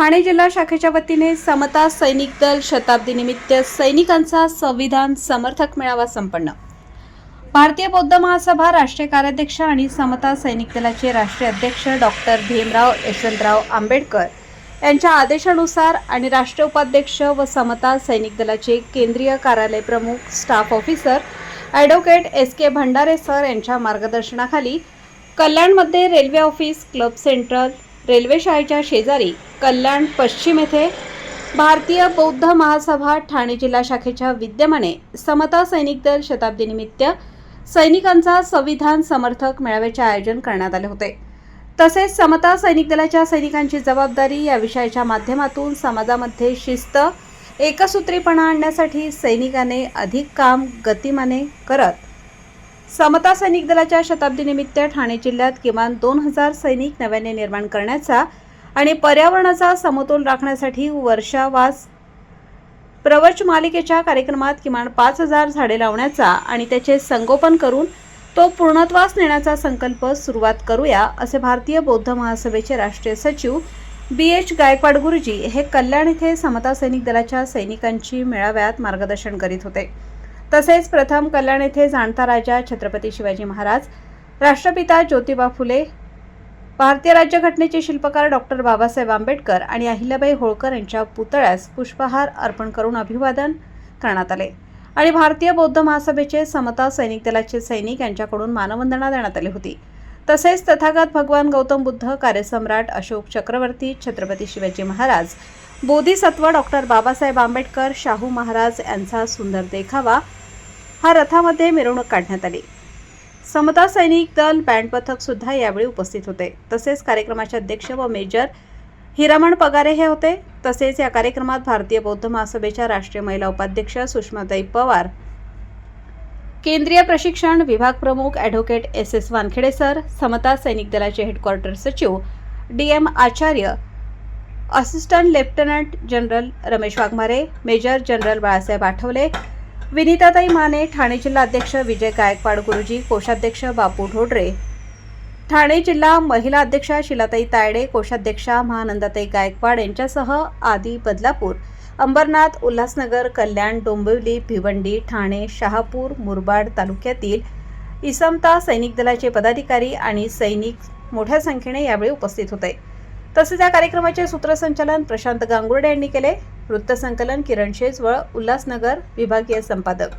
ठाणे जिल्हा शाखेच्या वतीने समता सैनिक दल शताब्दी निमित्त सैनिकांचा संविधान समर्थक मेळावा संपन्न। भारतीय बौद्ध महासभा राष्ट्रीय कार्याध्यक्ष आणि समता सैनिक दलाचे राष्ट्रीय अध्यक्ष डॉक्टर भीमराव यशवंतराव आंबेडकर यांच्या आदेशानुसार आणि राष्ट्रीय उपाध्यक्ष व समता सैनिक दलाचे केंद्रीय कार्यालय प्रमुख staff officer advocate SK. Bhandare sir यांच्या मार्गदर्शनाखाली कल्याणमध्ये railway office club central railway शाळेच्या शेजारी कल्याण पश्चिम येथे भारतीय बौद्ध महासभा ठाणे जिल्हा शाखेच्या विद्यमाने समता सैनिक दल शताब्दी निमित्त सैनिकांचा संविधान समर्थक मेळाव्याचे आयोजन करण्यात आले होते। तसेच समता सैनिक दलाच्या सैनिकांची जबाबदारी या विषयाच्या माध्यमातून समाजामध्ये शिस्त एकसूत्रीपणा आणण्यासाठी सैनिकाने अधिक काम गतिमाने करत समता सैनिक दलाच्या शताब्दी निमित्त ठाणे जिल्ह्यात किमान 2000 सैनिक नव्याने निर्माण करण्याचा आणि पर्यावरणाचा समतोल राखण्यासाठी वर्षावास प्रवच मालिकेच्या कार्यक्रमात किमान 5000 झाडे लावण्याचा आणि त्याचे संगोपन करून तो पूर्णत्वास नेण्याचा संकल्प सुरुवात करूया, असे भारतीय बौद्ध महासभेचे राष्ट्रीय सचिव B.H. गायकवाड गुरुजी हे कल्याण येथे समता सैनिक दलाच्या सैनिकांची मेळाव्यात मार्गदर्शन करीत होते। तसेच प्रथम कल्याण येथे जाणता राजा छत्रपती शिवाजी महाराज, राष्ट्रपिता ज्योतिबा फुले, भारतीय राज्यघटनेचे शिल्पकार डॉक्टर बाबासाहेब आंबेडकर आणि अहिल्याबाई होळकर यांच्या पुतळ्यास पुष्पहार अर्पण करून अभिवादन करण्यात आले आणि भारतीय बौद्ध महासभेचे समता सैनिक दलाचे सैनिक यांच्याकडून मानवंदना देण्यात आली होती। तसेच तथागत भगवान गौतम बुद्ध, कार्यसम्राट अशोक चक्रवर्ती, छत्रपती शिवाजी महाराज, बोधिसत्व डॉक्टर बाबासाहेब आंबेडकर, शाहू महाराज यांचा सुंदर देखावा हा रथामध्ये मिरवणूक काढण्यात आली। समता सैनिक दल बँड पथक सुद्धा यावेळी उपस्थित होते। तसेच कार्यक्रमाचे अध्यक्ष व मेजर हिरामण पगारे हे होते। तसेच या कार्यक्रमात भारतीय बौद्ध महासभेच्या राष्ट्रीय महिला उपाध्यक्ष सुषमाताई पवार, केंद्रीय प्रशिक्षण विभाग प्रमुख ॲडव्होकेट S.S. वानखेडे सर, समता सैनिक दलाचे हेडक्वार्टर सचिव D.M. Acharya, assistant lieutenant general Ramesh Waghmare, major general Balasaheb Athawale, Vinitatai Mane, Thane जिल्हा अध्यक्ष विजय गायकवाड गुरुजी, कोषाध्यक्ष बापू ढोडरे, ठाणे जिल्हा महिला अध्यक्षा शिलाताई तायडे, कोषाध्यक्षा महानंदाताई गायकवाड यांच्यासह आदी बदलापूर, अंबरनाथ, उल्हासनगर, कल्याण, डोंबिवली, भिवंडी, ठाणे, शहापूर, मुरबाड तालुक्यातील समता सैनिक दलाचे पदाधिकारी आणि सैनिक मोठ्या संख्येने यावेळी उपस्थित होते। तसेच या कार्यक्रमाचे सूत्रसंचालन प्रशांत गांगुर्डे यांनी केले। वृत्तसंकलन किरण शेजवळ, उल्हासनगर, विभागीय संपादक।